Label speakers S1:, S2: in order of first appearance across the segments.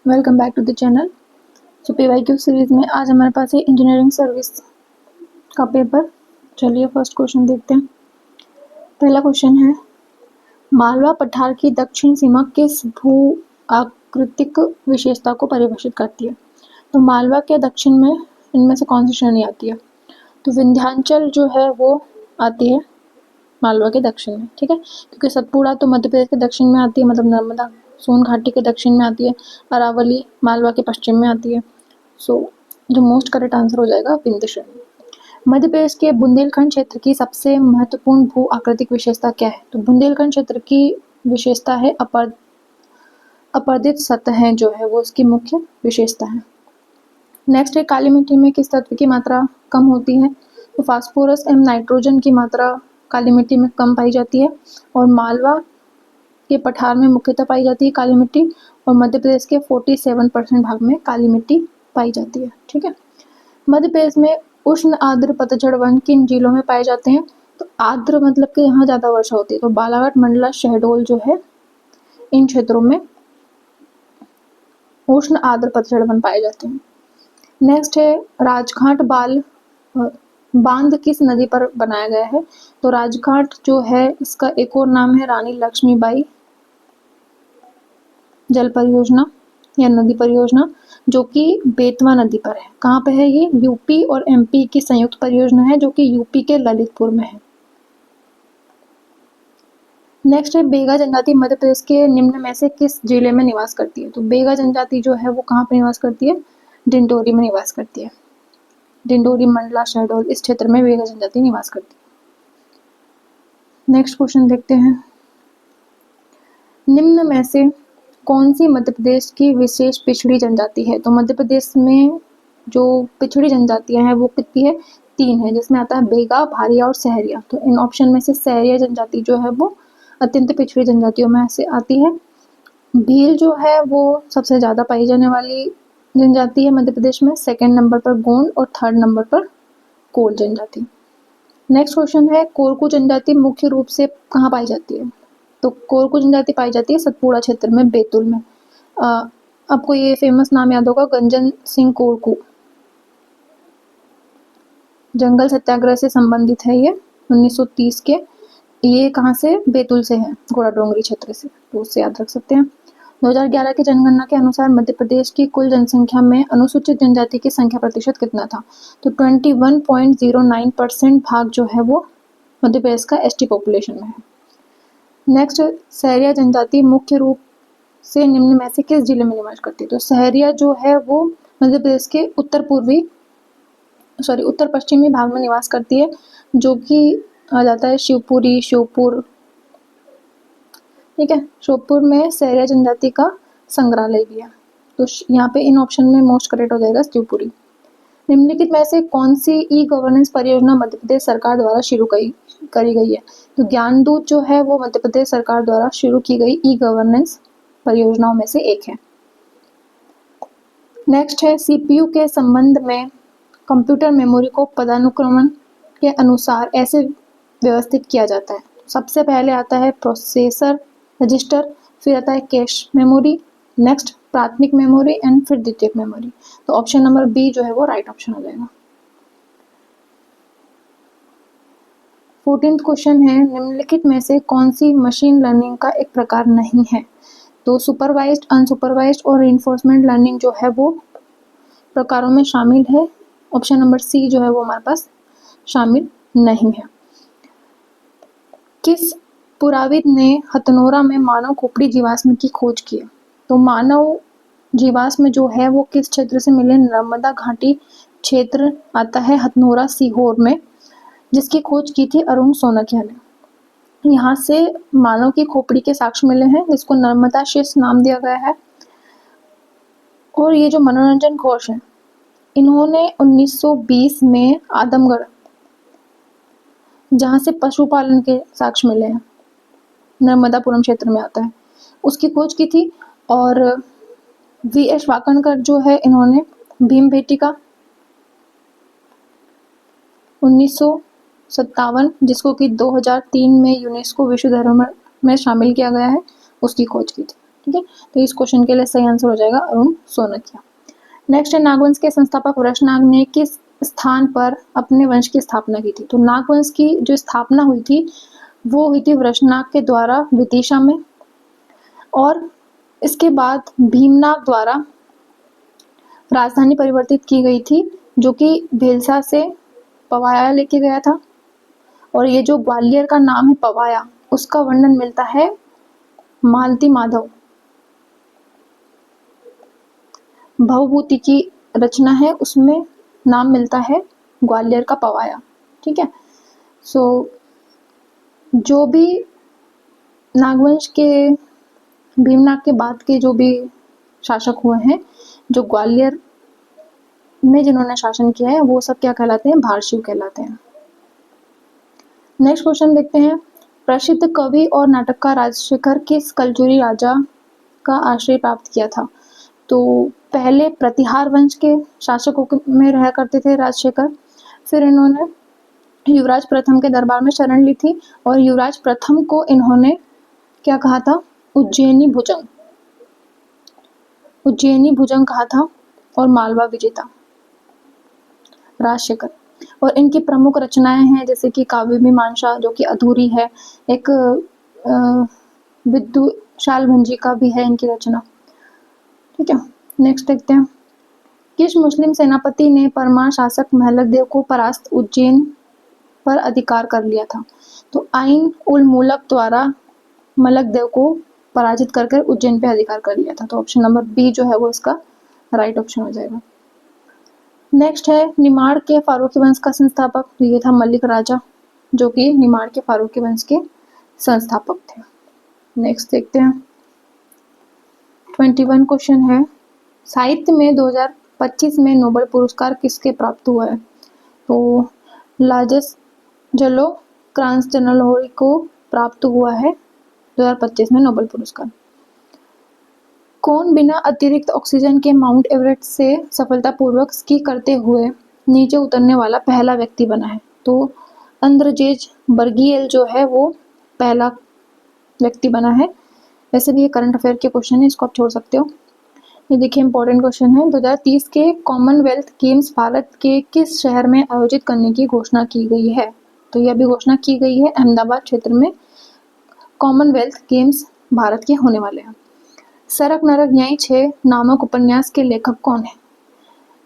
S1: Welcome back to the channel. So PYQ series में आज हमारे पास है इंजीनियरिंग सर्विस का पेपर। चलिए फर्स्ट क्वेश्चन देखते हैं। पहला क्वेश्चन है, मालवा पठार की दक्षिण सीमा किस भू आकृतिक विशेषता को परिभाषित करती है? तो मालवा के दक्षिण में इनमें से कौन सी श्रेणी आती है? तो विंध्याचल जो है वो आती है मालवा के दक्षिण में, ठीक है, क्योंकि सतपुड़ा तो मध्य प्रदेश के दक्षिण में आती है, मतलब नर्मदा सोन घाटी के दक्षिण में आती है, अरावली मालवा के पश्चिम में आती है। सो जो मोस्ट करेक्ट आंसर हो जाएगा विंध्य श्रेणी। मध्य प्रदेश के बुंदेलखंड क्षेत्र की सबसे महत्वपूर्ण भू आकृतिक विशेषता क्या है? तो बुंदेलखंड क्षेत्र की विशेषता है अपर्दित सतहें जो है वो उसकी मुख्य विशेषता है। नेक्स्ट है, काली मिट्टी में किस तत्व की मात्रा कम होती है? तो फास्फोरस एवं नाइट्रोजन की मात्रा काली मिट्टी में कम पाई जाती है, और मालवा के पठार में मुख्यतः पाई जाती है काली मिट्टी, और मध्य प्रदेश के 47% भाग में काली मिट्टी पाई जाती है, ठीक है। मध्य प्रदेश में उष्ण आर्द्र पतझड़ वन किन जिलों में पाए जाते हैं? तो आर्द्र मतलब कि यहाँ ज्यादा वर्षा होती है, तो बालाघाट, मंडला, शहडोल जो है इन क्षेत्रों में उष्ण आर्द्र पतझड़ वन पाए जाते हैं। नेक्स्ट है, राजघाट बांध किस नदी पर बनाया गया है? तो राजघाट जो है इसका एक और नाम है रानी लक्ष्मीबाई जल परियोजना या नदी परियोजना, जो कि बेतवा नदी पर है। कहाँ पे है ये? यूपी और एमपी की संयुक्त परियोजना है, जो कि यूपी के ललितपुर में है। नेक्स्ट है, बेगा जनजाति मध्य प्रदेश के निम्न में से किस जिले में निवास करती है? तो बेगा जनजाति जो है वो कहाँ पे निवास करती है? डिंडोरी में निवास करती है। डिंडोरी, मंडला, शहडोल इस क्षेत्र में बेगा जनजाति निवास करती है। नेक्स्ट क्वेश्चन देखते हैं, निम्न में से कौन सी मध्य प्रदेश की विशेष पिछड़ी जनजाति है? तो मध्य प्रदेश में जो पिछड़ी जनजातियां हैं वो कितनी है? 3 है, जिसमें आता है बेगा, भारिया और सहरिया। तो इन ऑप्शन में से सहरिया जनजाति जो है वो अत्यंत पिछड़ी जनजातियों में से आती है। भील जो है वो सबसे ज्यादा पाई जाने वाली जनजाति है मध्य प्रदेश में, सेकेंड नंबर पर गोंड और थर्ड नंबर पर कोल जनजाति। नेक्स्ट क्वेश्चन है, कोरकू जनजाति मुख्य रूप से कहाँ पाई जाती है? तो कोरकू जनजाति पाई जाती है सतपुड़ा क्षेत्र में, बैतूल में। आपको ये फेमस नाम याद होगा, गंजन सिंह कोरकू। जंगल सत्याग्रह से संबंधित है ये, 1930 के। ये कहाँ से? बैतूल से है, घोड़ा डोंगरी क्षेत्र से, तो उससे याद रख सकते हैं। 2011 की जनगणना के अनुसार मध्य प्रदेश की कुल जनसंख्या में अनुसूचित जनजाति की संख्या प्रतिशत कितना था? तो 21.09% भाग जो है वो मध्य प्रदेश का एसटी पॉपुलेशन में है। नेक्स्ट, सहरिया जनजाति मुख्य रूप से निम्न में से किस जिले में निवास करती है? तो सहरिया जो है वो मध्य प्रदेश के उत्तर पश्चिमी भाग में निवास करती है, जो कि आ जाता है शिवपुरी, श्योपुर, ठीक है। श्योपुर में सहरिया जनजाति का संग्रहालय भी है, तो यहाँ पे इन ऑप्शन में मोस्ट करेक्ट हो जाएगा शिवपुरी। निम्नलिखित में से कौन सी ई गवर्नेंस परियोजना मध्य प्रदेश सरकार द्वारा शुरू करी गई है? तो ज्ञानदूत जो है वो मध्य प्रदेश सरकार द्वारा शुरू की गई ई गवर्नेंस परियोजनाओं में से एक है। नेक्स्ट है, सीपीयू के संबंध में कंप्यूटर मेमोरी को पदानुक्रमण के अनुसार ऐसे व्यवस्थित किया जाता है। सबसे पहले आता है प्रोसेसर रजिस्टर, फिर आता है कैश मेमोरी, नेक्स्ट प्राथमिक मेमोरी एंड फिर द्वितीयक मेमोरी। तो ऑप्शन नंबर बी जो है वो राइट ऑप्शन हो जाएगा। 14th क्वेश्चन है, निम्नलिखित में से कौन सी मशीन लर्निंग का एक प्रकार नहीं है? तो सुपरवाइज्ड, अनसुपरवाइज्ड और रिइंफोर्समेंट लर्निंग जो है वो प्रकारों में शामिल है। ऑप्शन नंबर सी जो है वो हमारे पास शामिल नहीं है। किस पुराविद ने हथनोरा में मानव खोपड़ी जीवाश्म की खोज की है? तो मानव जीवाश्म जो है वो किस क्षेत्र से मिले? नर्मदा घाटी क्षेत्र आता है हथनोरा सीहोर में, जिसकी खोज की थी अरुण सोनकिया ने। यहाँ से मानव की खोपड़ी के साक्ष्य मिले हैं, जिसको नर्मदा शिश नाम दिया गया है। और ये जो मनोरंजन घोष है, इन्होंने 1920 में आदमगढ़, जहाँ से पशुपालन के साक्ष्य मिले हैं, नर्मदापुरम क्षेत्र में आता है, उसकी खोज की थी। और वी.एस. वाकणकर जो है इन्होंने भीमबेटका 1957, जिसको कि 2003 में यूनेस्को विश्व धरोहर में शामिल किया गया है, उसकी खोज की थी, ठीक है, तो इस क्वेश्चन के लिए सही आंसर हो जाएगा अरुण सोनकिया। नेक्स्ट है, नागवंश के संस्थापक वृषनाग ने किस स्थान पर अपने वंश की स्थापना की थी? तो नागवंश की जो स्थापना हुई थी वो हुई थी वृषनाग के द्वारा विदिशा में, और इसके बाद भीमनाग द्वारा राजधानी परिवर्तित की गई थी, जो कि भेलसा से पवाया लेके गया था। और ये जो ग्वालियर का नाम है पवाया, उसका वर्णन मिलता है मालती माधव, भवभूति की रचना है, उसमें नाम मिलता है ग्वालियर का पवाया। ठीक है, सो जो भी नागवंश के भीमनाग के बाद के जो भी शासक हुए हैं, जो ग्वालियर में जिन्होंने शासन किया है, वो सब क्या कहलाते हैं? भारशिव कहलाते हैं। नेक्स्ट क्वेश्चन देखते हैं, प्रसिद्ध कवि और नाटककार राजशेखर किस कलचुरी राजा का आश्रय प्राप्त किया था? तो पहले प्रतिहार वंश के शासकों में रहा करते थे राजशेखर, फिर इन्होंने युवराज प्रथम के दरबार में शरण ली थी, और युवराज प्रथम को इन्होंने क्या कहा था? उज्जैनी भुजंग, उज्जैनी भुजंग कहा था, और मालवा विजेता राजशेखर। और इनकी प्रमुख रचनाएं हैं जैसे कि काव्य मीमांसा, जो कि अधूरी है, एक विदुषाल भंजी का भी है इनकी रचना। ठीक है, नेक्स्ट देखते हैं, किस मुस्लिम सेनापति ने परमार शासक महलक देव को परास्त उज्जैन पर अधिकार कर लिया था? तो आइन उल मुलक द्वारा मलक देव को पराजित कर उज्जैन पे अधिकार कर लिया था। तो ऑप्शन नंबर बी जो है वो इसका राइट ऑप्शन हो जाएगा। नेक्स्ट है, निमाड़ के फारूकी वंश का संस्थापक, तो ये था मलिक राजा, जो कि निमाड़ के फारूकी वंश के संस्थापक थे। नेक्स्ट देखते हैं, 21 क्वेश्चन है, साहित्य में 2025 में नोबेल पुरस्कार किसके प्राप्त हुआ है? तो लाजस जलो क्रांसजनलोरी को प्राप्त हुआ है 2025 में नोबेल पुरस्कार। कौन बिना अतिरिक्त ऑक्सीजन के माउंट एवरेस्ट से सफलतापूर्वक स्की करते हुए नीचे उतरने वाला पहला व्यक्ति बना है? तो अंद्रजेज बर्गिएल जो है वो पहला व्यक्ति बना है। वैसे भी ये करंट अफेयर के क्वेश्चन है, इसको आप छोड़ सकते हो। ये देखिए इंपॉर्टेंट क्वेश्चन है, 2030 के कॉमनवेल्थ गेम्स भारत के किस शहर में आयोजित करने की घोषणा की गई है? तो यह भी घोषणा की गई है अहमदाबाद क्षेत्र में कॉमनवेल्थ गेम्स भारत के होने वाले हैं। सरक नरक न्याय 6 नामक उपन्यास के लेखक कौन है?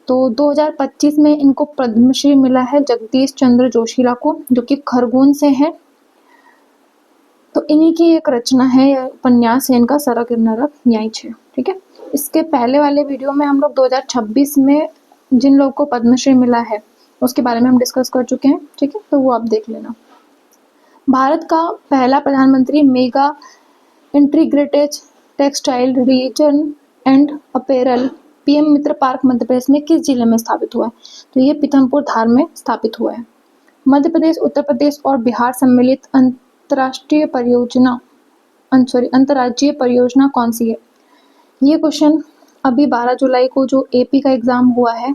S1: तो 2025 में इनको पद्मश्री मिला है जगदीश चंद्र जोशीला को, जो कि खरगोन से हैं। तो इन्हीं की एक रचना है, उपन्यास है इनका, सरक नरक न्याय 6। ठीक है, इसके पहले वाले वीडियो में हम लोग 2026 में जिन लोगों को पद्मश्री मिला है उसके बारे में हम डिस्कस कर चुके हैं। ठीक है, तो वो आप देख लेना। भारत का पहला प्रधानमंत्री mega integrated textile region and apparel PM Mitra park Madhya Pradesh में किस जिले में स्थापित हुआ है? तो ये पीथमपुर धार में स्थापित हुआ है। मध्य प्रदेश, उत्तर प्रदेश और बिहार सम्मिलित अंतर्राज्यीय परियोजना कौन सी है? ये क्वेश्चन अभी 12 जुलाई को जो एपी का एग्जाम हुआ है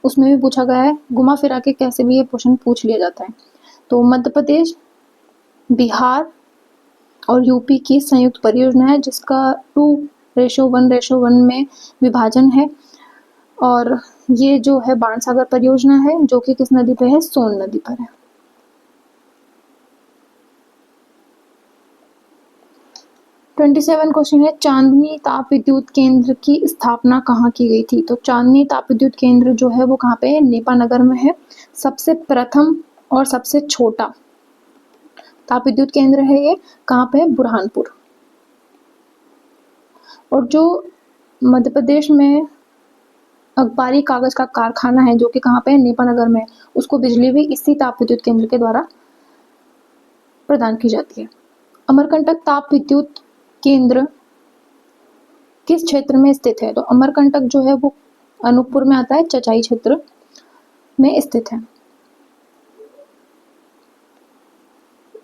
S1: उसमें भी पूछा गया है, घुमा फिरा के कैसे भी ये क्वेश्चन पूछ लिया जाता है। तो मध्य प्रदेश, बिहार और यूपी की संयुक्त परियोजना है, जिसका 2:1:1 में विभाजन है। और ये जो है बाणसागर परियोजना है, जो कि किस नदी पे है? सोन नदी पर है। ट्वेंटी 27 क्वेश्चन है, चांदनी ताप विद्युत केंद्र की स्थापना कहाँ की गई थी? तो चांदनी ताप विद्युत केंद्र जो है वो कहाँ पे है? नेपानगर में है। सबसे प्रथम और सबसे छोटा ताप विद्युत केंद्र है ये, कहाँ पे है? बुरहानपुर। और जो मध्य प्रदेश में अखबारी कागज का कारखाना है, जो कि कहाँ पे है? नेपानगर में, उसको बिजली भी इसी ताप विद्युत केंद्र के द्वारा प्रदान की जाती है। अमरकंटक ताप विद्युत केंद्र किस क्षेत्र में स्थित है? तो अमरकंटक जो है वो अनूपपुर में आता है, चचाई क्षेत्र में स्थित है।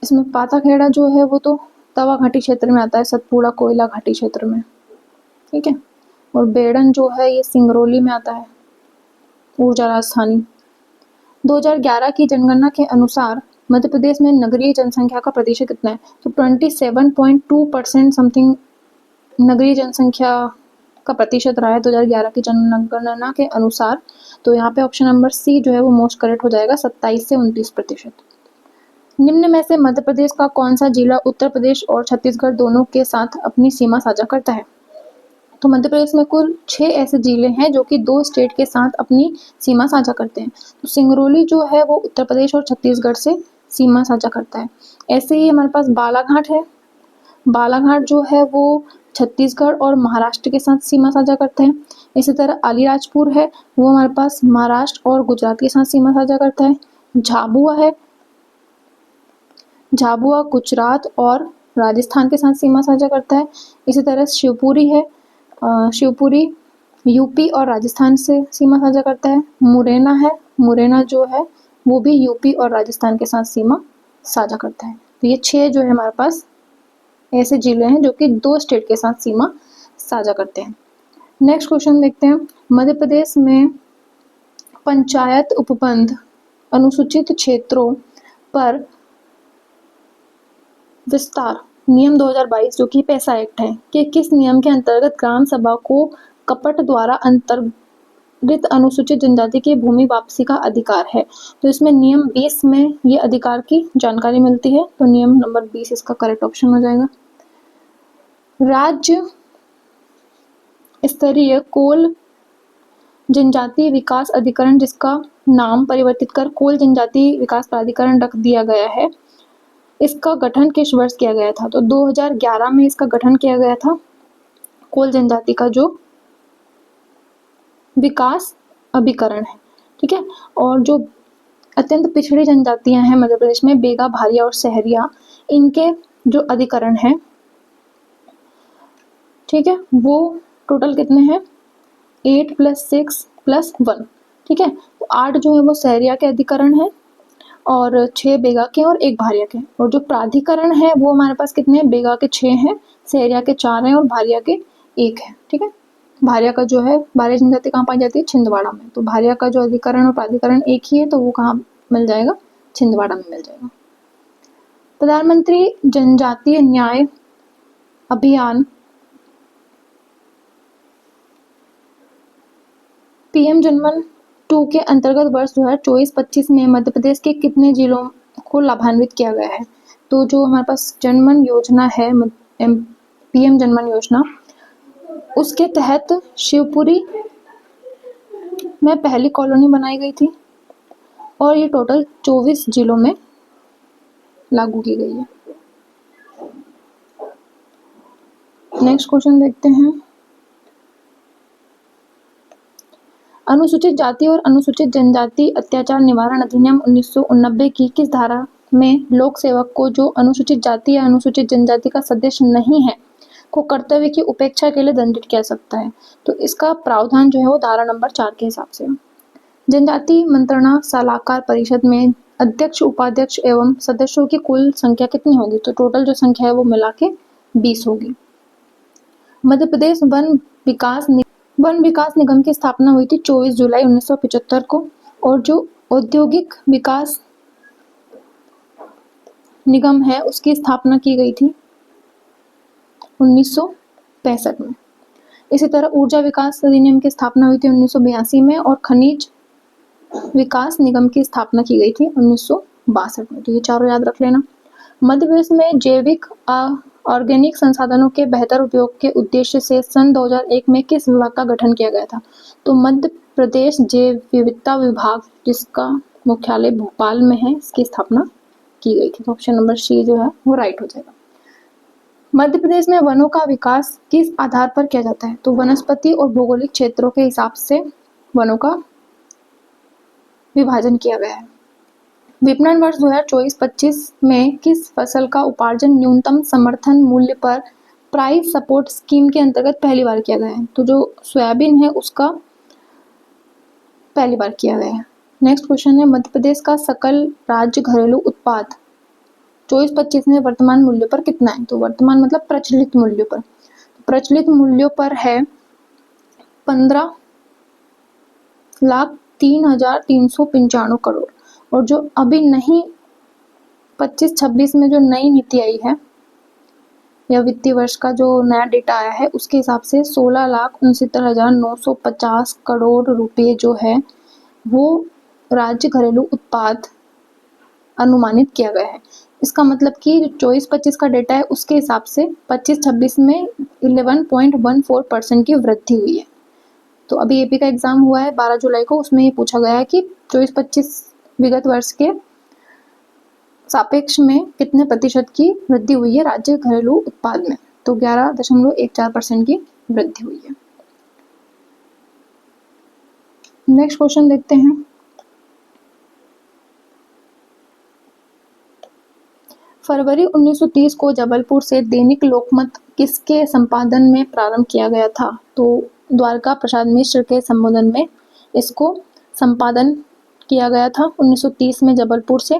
S1: इसमें पाताखेड़ा जो है वो तो तवा घाटी क्षेत्र में आता है, सतपुड़ा कोयला घाटी क्षेत्र में। ठीक है, और बेड़न जो है ये सिंगरौली में आता है, ऊर्जा राजधानी। 2011 की जनगणना के अनुसार मध्य प्रदेश में नगरीय जनसंख्या का प्रतिशत कितना है? तो 27.2% समथिंग नगरीय जनसंख्या का प्रतिशत रहा है 2011 की जनगणना के अनुसार, तो यहाँ पे ऑप्शन नंबर सी जो है वो मोस्ट करेक्ट हो जाएगा, 27 से 29%। निम्न में से मध्य प्रदेश का कौन सा जिला उत्तर प्रदेश और छत्तीसगढ़ दोनों के साथ अपनी सीमा साझा करता है? तो मध्य प्रदेश में कुल 6 ऐसे जिले हैं जो कि 2 स्टेट के साथ अपनी सीमा साझा करते हैं। तो सिंगरौली जो है वो उत्तर प्रदेश और छत्तीसगढ़ से सीमा साझा करता है। ऐसे ही हमारे पास बालाघाट है, बालाघाट जो है वो छत्तीसगढ़ और महाराष्ट्र के साथ सीमा साझा करते हैं। इसी तरह अलीराजपुर है, वो हमारे पास महाराष्ट्र और गुजरात के साथ सीमा साझा करता है। झाबुआ है, झाबुआ गुजरात और राजस्थान के साथ सीमा साझा करता है। इसी तरह शिवपुरी है, शिवपुरी यूपी और राजस्थान से सीमा साझा करता है। मुरैना है, मुरैना जो है वो भी यूपी और राजस्थान के साथ सीमा साझा करता है। तो ये 6 जो है हमारे पास ऐसे जिले हैं जो कि 2 स्टेट के साथ सीमा साझा करते हैं। नेक्स्ट क्वेश्चन देखते हैं। मध्य प्रदेश में पंचायत उपबंध अनुसूचित क्षेत्रों पर विस्तार नियम 2022 जो कि पैसा एक्ट है कि किस नियम के अंतर्गत ग्राम सभा को कपट द्वारा अंतर्गत अनुसूचित जनजाति की भूमि वापसी का अधिकार है? तो इसमें नियम 20 में ये अधिकार की जानकारी मिलती है, तो नियम नंबर 20 इसका करेक्ट ऑप्शन हो जाएगा। राज्य स्तरीय कोल जनजाति विकास अधिकरण, जिसका नाम परिवर्तित कर कोल जनजाति विकास प्राधिकरण रख दिया गया है, इसका गठन किस वर्ष किया गया था? तो 2011 में इसका गठन किया गया था। कोल जनजाति का जो विकास अभिकरण है, ठीक है। और जो अत्यंत पिछड़ी जनजातियां हैं मध्य प्रदेश में, बेगा, भारिया और सहरिया, इनके जो अधिकरण हैं, ठीक है, वो टोटल कितने हैं? 8 + 6 + 1, ठीक है। तो 8 जो है वो सहरिया के अधिकरण है और 6 बेगा के और 1 भारिया के। और जो प्राधिकरण है वो हमारे पास कितने हैं? बेगा के 6 हैं, सहरिया के 4 हैं और भारिया के 1 है, ठीक है। भारिया का जो है, भारिया जनजाति कहाँ पाई जाती है? छिंदवाड़ा में। तो भारिया का जो अधिकरण और प्राधिकरण एक ही है, तो वो कहाँ मिल जाएगा? छिंदवाड़ा में मिल जाएगा। प्रधानमंत्री जनजातीय न्याय अभियान पीएम जनमन 2 के अंतर्गत वर्ष 2024-25 में मध्य प्रदेश के कितने जिलों को लाभान्वित किया गया है? तो जो हमारे पास जनमन योजना है, पीएम जनमन योजना, उसके तहत शिवपुरी में पहली कॉलोनी बनाई गई थी और ये टोटल 24 जिलों में लागू की गई है। नेक्स्ट क्वेश्चन देखते हैं। अनुसूचित जाति और अनुसूचित जनजाति अत्याचार निवारण अधिनियम 1989 की किस धारा में लोक सेवक को जो अनुसूचित जाति या अनुसूचित जनजाति का सदस्य नहीं है को कर्तव्य की उपेक्षा के लिए दंडित किया सकता है? तो इसका प्रावधान जो है वो धारा नंबर 4 के हिसाब से। जनजाति मंत्रणा सलाहकार परिषद में अध्यक्ष, उपाध्यक्ष एवं सदस्यों की कुल संख्या कितनी होगी? तो टोटल जो संख्या है वो मिला के 20 होगी। मध्य प्रदेश वन विकास निगम की स्थापना हुई थी 24 जुलाई 1975 को, और जो औद्योगिक विकास निगम है उसकी स्थापना की गई थी 1965 में। इसी तरह ऊर्जा विकास अधिनियम की स्थापना हुई थी 1982 में और खनिज विकास निगम की स्थापना की गई थी 1962 में। तो ये चारों याद रख लेना। मध्य प्रदेश में जैविक ऑर्गेनिक संसाधनों के बेहतर उपयोग के उद्देश्य से सन 2001 में किस विभाग का गठन किया गया था? तो मध्य प्रदेश जैव विविधता विभाग, जिसका मुख्यालय भोपाल में है, इसकी स्थापना की गई थी। तो ऑप्शन नंबर सी जो है वो राइट हो जाएगा। मध्य प्रदेश में वनों का विकास किस आधार पर किया जाता है? तो वनस्पति और भौगोलिक क्षेत्रों के हिसाब से वनों का विभाजन किया गया है। विपणन वर्ष 2024-25 में किस फसल का उपार्जन न्यूनतम समर्थन मूल्य पर प्राइस सपोर्ट स्कीम के अंतर्गत पहली बार किया गया है? तो जो सोयाबीन है उसका पहली बार किया गया है। नेक्स्ट क्वेश्चन है, मध्य प्रदेश का सकल राज्य घरेलू उत्पाद 24-25 में वर्तमान मूल्य पर कितना है? तो वर्तमान मतलब प्रचलित मूल्य पर, प्रचलित मूल्यों पर है 15,03,395 करोड़। और जो अभी नहीं 25-26 में जो नई नीति आई है या वित्तीय वर्ष का जो नया डेटा आया है उसके हिसाब से 16,69,950 करोड़ रुपए जो है वो राज्य घरेलू उत्पाद अनुमानित किया गया है। इसका मतलब कि जो 24-25 का डेटा है उसके हिसाब से 25-26 में 11.14% की वृद्धि हुई है। तो अभी एपी का एग्जाम हुआ है 12 जुलाई को, उसमें ये पूछा गया है कि 24-25 विगत वर्ष के सापेक्ष में कितने प्रतिशत की वृद्धि हुई है राज्य घरेलू उत्पाद में, तो 11.14% की वृद्धि हुई है। नेक्स्ट क्वेश्चन देखते हैं। फरवरी 1930 को जबलपुर से दैनिक लोकमत किसके संपादन में प्रारंभ किया गया था? तो द्वारका प्रसाद मिश्र के संबोधन में इसको संपादन किया गया था 1930 में जबलपुर से।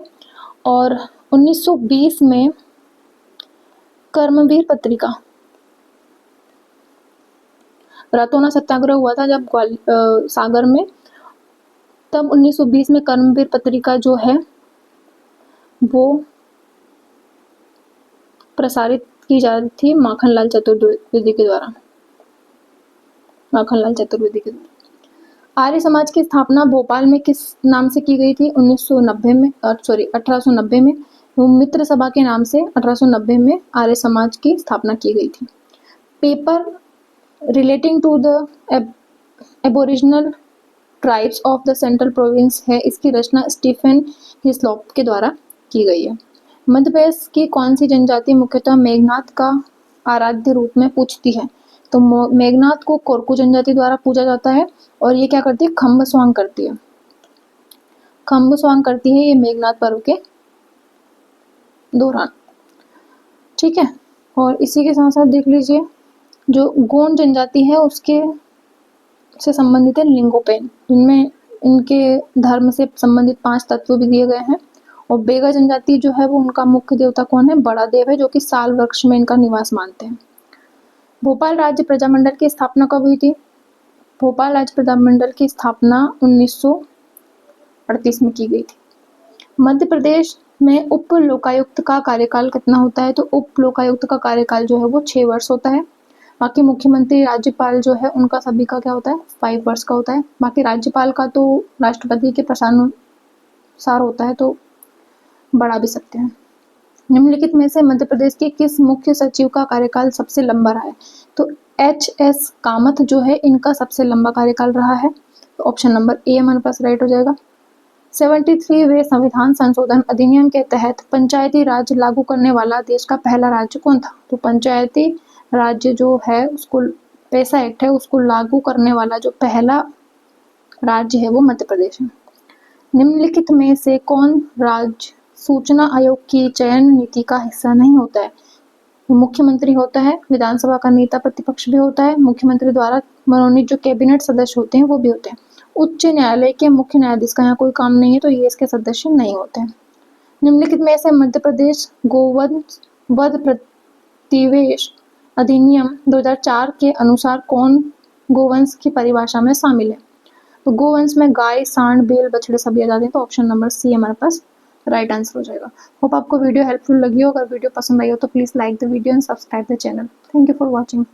S1: और 1920 में कर्मवीर पत्रिका, रतौना सत्याग्रह हुआ था जब सागर में, तब 1920 में कर्मवीर पत्रिका जो है वो प्रसारित की जा रही थी माखनलाल चतुर्वेदी के द्वारा। आर्य समाज की स्थापना भोपाल में किस नाम से की गई थी? 1890 में मित्र सभा के नाम से 1890 में आर्य समाज की स्थापना की गई थी। Paper relating to the aboriginal tribes of the central province है, इसकी रचना स्टीफन हिस्लॉप के द्वारा की गई है। मध्य प्रदेश की कौन सी जनजाति मुख्यतः मेघनाथ का आराध्य रूप में पूजती है? तो मेघनाथ को कोरकू जनजाति द्वारा पूजा जाता है और ये क्या करती है? खम्ब स्वांग करती है ये मेघनाथ पर्व के दौरान। ठीक है, और इसी के साथ साथ देख लीजिए जो गोंड जनजाति है उसके से संबंधित है लिंगोपेन, जिनमें इनके धर्म से संबंधित 5 तत्व भी दिए गए हैं। और बेगा जनजाति जो है वो उनका मुख्य देवता कौन है? बड़ा देव है, जो कि साल वृक्ष में इनका निवास मानते हैं। भोपाल राज्य प्रजामंडल की स्थापना कब हुई थी? भोपाल राज्य प्रजामंडल की स्थापना 1938 में की गई थी। मध्य प्रदेश में उप लोकायुक्त का कार्यकाल कितना होता है? तो उप लोकायुक्त का कार्यकाल जो है वो 6 वर्ष होता है। बाकी मुख्यमंत्री राज्यपाल जो है उनका सभी का क्या होता है? 5 वर्ष का होता है। बाकी राज्यपाल का तो राष्ट्रपति के प्रसादानुसार होता है, तो बढ़ा भी सकते हैं। निम्नलिखित में से मध्य प्रदेश के किस मुख्य सचिव का कार्यकाल सबसे लंबा रहा है? तो HS कामत जो है इनका सबसे लंबा कार्यकाल रहा है, तो ऑप्शन नंबर ए हमारे पास राइट हो जाएगा। 73वें संविधान संशोधन अधिनियम के तहत पंचायती राज लागू करने वाला देश का पहला राज्य कौन था? तो पंचायती राज्य जो है उसको, पैसा एक्ट है उसको लागू करने वाला जो पहला राज्य है वो मध्य प्रदेश है। निम्नलिखित में से कौन राज्य सूचना आयोग की चयन नीति का हिस्सा नहीं होता है? मुख्यमंत्री होता है, विधानसभा का नेता प्रतिपक्ष भी होता है, मुख्यमंत्री द्वारा मनोनीत जो कैबिनेट सदस्य होते हैं वो भी होते हैं। उच्च न्यायालय के मुख्य न्यायाधीश का यहाँ कोई काम नहीं है, तो ये इसके सदस्य नहीं होते हैं। निम्नलिखित में से मध्य प्रदेश गोवंश वध प्रतिवेश अधिनियम 2004 के अनुसार कौन गोवंश की परिभाषा में शामिल है? तो गोवंश में गाय, सांड, बैल, बछड़े सभी आ जाते हैं, तो ऑप्शन नंबर सी हमारे पास राइट आंसर हो जाएगा। होप आपको वीडियो हेल्पफुल लगी हो। अगर वीडियो पसंद आई हो तो please like the video and subscribe the channel. Thank you for watching.